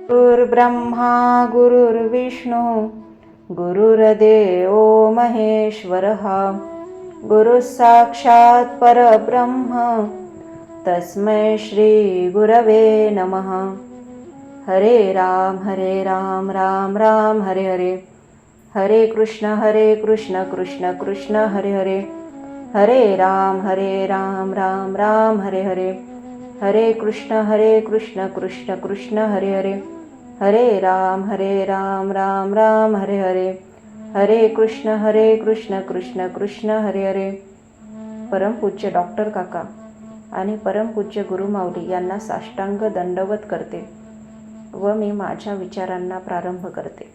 गुरुर्ब्रह्मा गुरुर्विष्णू गुरुर्देवो महेश्वरः गुरुः साक्षात् परब्रह्म तस्मै श्री गुरवे नमः. हरे राम राम राम हरे हरे, हरे कृष्ण कृष्ण कृष्ण हरे हरे, हरे राम राम राम हरे हरे, हरे कृष्ण कृष्ण कृष्ण हरे हरे, हरे राम राम राम हरे हरे, हरे कृष्ण कृष्ण कृष्ण हरे हरे. परमपूज्य डॉक्टर काका आणि परमपूज्य गुरुमाऊली यांना साष्टांग दंडवत करते व मी माझ्या विचारांना प्रारंभ करते.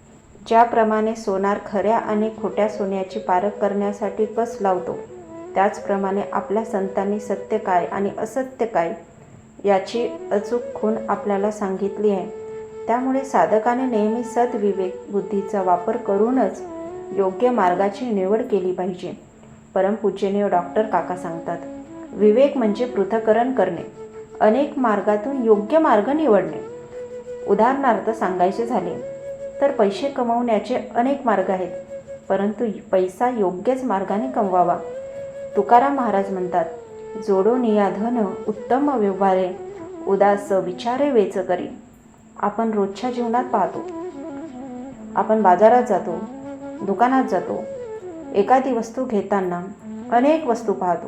ज्याप्रमाणे सोनार खऱ्या आणि खोट्या सोन्याची पारख करण्यासाठी कस लावतो, त्याचप्रमाणे आपल्या संतांनी सत्य काय आणि असत्य काय याची अचूक खूण आपल्याला सांगितली आहे. त्यामुळे साधकाने नेहमी सद्विवेक बुद्धीचा वापर करूनच योग्य मार्गाची निवड केली पाहिजे. परमपूज्यनीय डॉक्टर काका सांगतात, विवेक म्हणजे पृथक्करण करणे, अनेक मार्गातून योग्य मार्ग निवडणे. उदाहरणार्थ सांगायचे झाले तर पैसे कमवण्याचे अनेक मार्ग आहेत, परंतु पैसा योग्यच मार्गाने कमवावा. तुकाराम महाराज म्हणतात, जोडून या धन उत्तम व्यवहारे, उदास विचारे वेच करी. आपण रोजच्या जीवनात पाहतो, आपण बाजारात जातो, दुकानात जातो, एखादी वस्तू घेताना अनेक वस्तू पाहतो,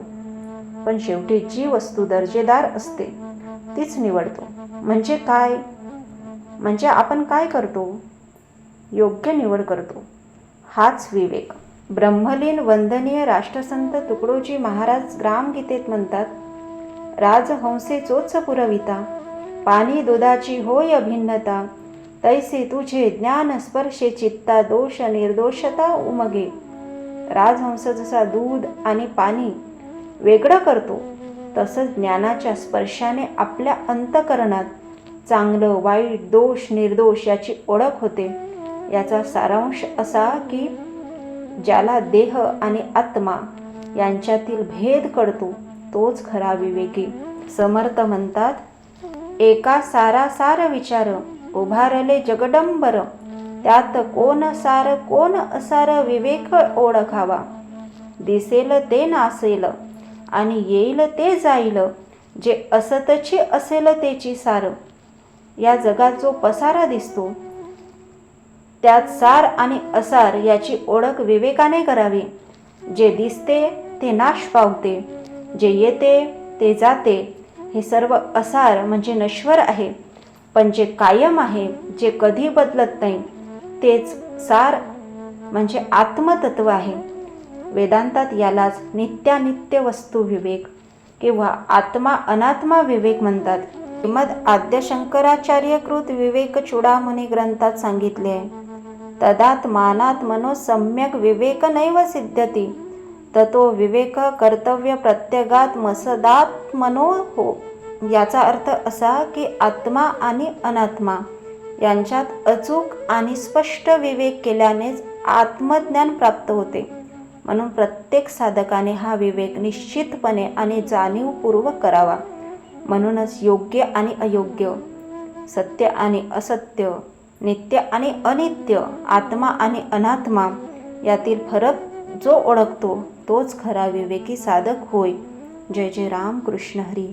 पण शेवटी जी वस्तू दर्जेदार असते तीच निवडतो. म्हणजे काय? म्हणजे आपण काय करतो? योग्य निवड करतो. हाच विवेक. ब्रह्मलीन वंदनीय राष्ट्रसंत तुकडोजी महाराज ग्रामगीतेत म्हणतात, राजहंसे चोच पुरविता, पाणी दुधाची होय भिन्नता, तैसे तुझे ज्ञान स्पर्शे चित्ता, दोष निर्दोषता उमगे. राजहंस जसा दूध आणि पाणी वेगळं करतो, तसंच ज्ञानाच्या स्पर्शाने आपल्या अंतःकरणात चांगलं वाईट दोष निर्दोष याची ओळख होते. याचा सारांश असा की ज्याला देह आणि आत्मा यांच्यातील भेद कळतो तोच खरा विवेकी. समर्थ म्हणतात, एका सारासार विचार उभारले जगडंबर, त्यात कोण सार कोण असार विवेक ओळखावा. दिसेल ते नासेल आणि येईल ते जाईल, जे असतची असेल तेची सार. या जगात जो पसारा दिसतो त्यात सार आणि असार याची ओळख विवेकाने करावी. जे दिसते ते नाश पावते, जे येते ते जाते. हे सर्व असार म्हणजे नश्वर आहे, पण जे कायम आहे, जे कधी बदलत नाही, तेच सार म्हणजे आत्मतत्व आहे. वेदांतात यालाच नित्यानित्य वस्तू विवेक किंवा आत्मा अनात्मा विवेक म्हणतात. श्रीमद आद्य शंकराचार्यकृत विवेक चूडामणी ग्रंथात सांगितले आहे, तदात्मानात्मनो सम्यक विवेक नैव सिद्ध्यति, ततो विवेक कर्तव्य प्रत्यगात मसदात्मनो हो. याचा अर्थ असा की आत्मा आणि अनात्मा यांच्यात अचूक आणि स्पष्ट विवेक केल्यानेच आत्मज्ञान प्राप्त होते. म्हणून प्रत्येक साधकाने हा विवेक निश्चितपणे आणि जाणीवपूर्वक करावा. म्हणूनच योग्य आणि अयोग्य, सत्य आणि असत्य, नित्य आणि अनित्य, आत्मा आणि अनात्मा यातील फरक जो ओळखतो तोच खरा विवेकी साधक होय. जय जय राम कृष्ण हरी.